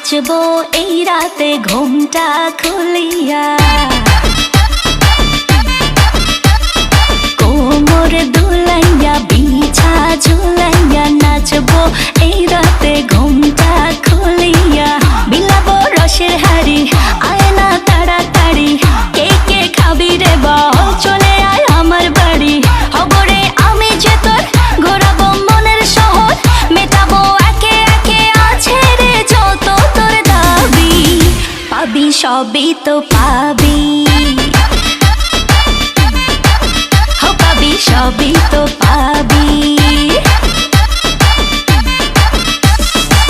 নাচবো এই রাতে ঘুমটা খুলিয়া, কোমর দুলাইয়া বিছা ঝুলাইয়া নাচবো এই রাতে ঘুমটা খুলিয়া। বিলাবো রসের হাড়ি আয় না তাড়াতাড়ি, কে কে খাবি রে বল চলে আয় আমার বাড়ি। হবরে আমি যে তোর ঘোরাবো মনের শহর, মেটাবো একে একে আছে রে যত তোর দাবি। পাবি সবই তো পাবি, সবই তো পাবি।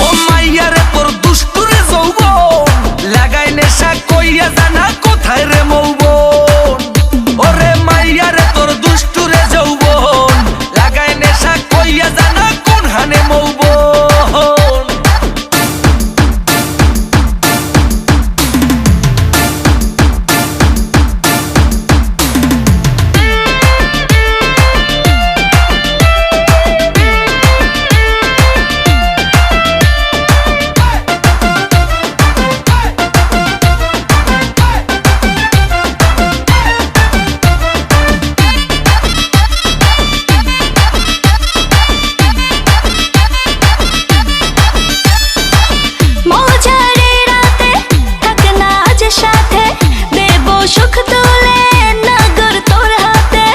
ও মাইয়া রে তোর দুষ্টুরে যৌবন, লাগাই নেশা কইয়া জানা কোথায় রে মৌবন। ওরে মাইয়া রে তোর দুষ্টুরে যৌবন, লাগাই নেশা কইয়া জানা কোন হানে মৌবন। সুখ তুলে নগর তোর হাতে,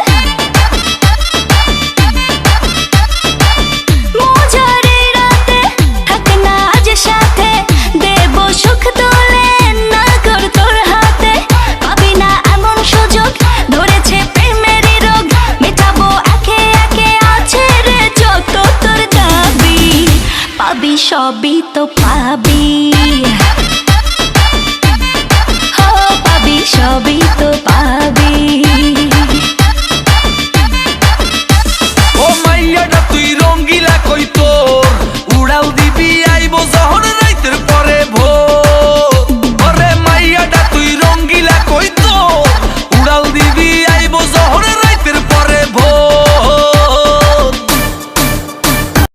মজারে রাতে থাক না আজ সাথে, দেব সুখ তুলে নগর তোর হাতে। পাবি না এমন সুযোগ, ধরেছে প্রেমেরই রোগ, মেটাবো একে একে আছে রে যত তোর দাবি। পাবি সবই তো পাবি।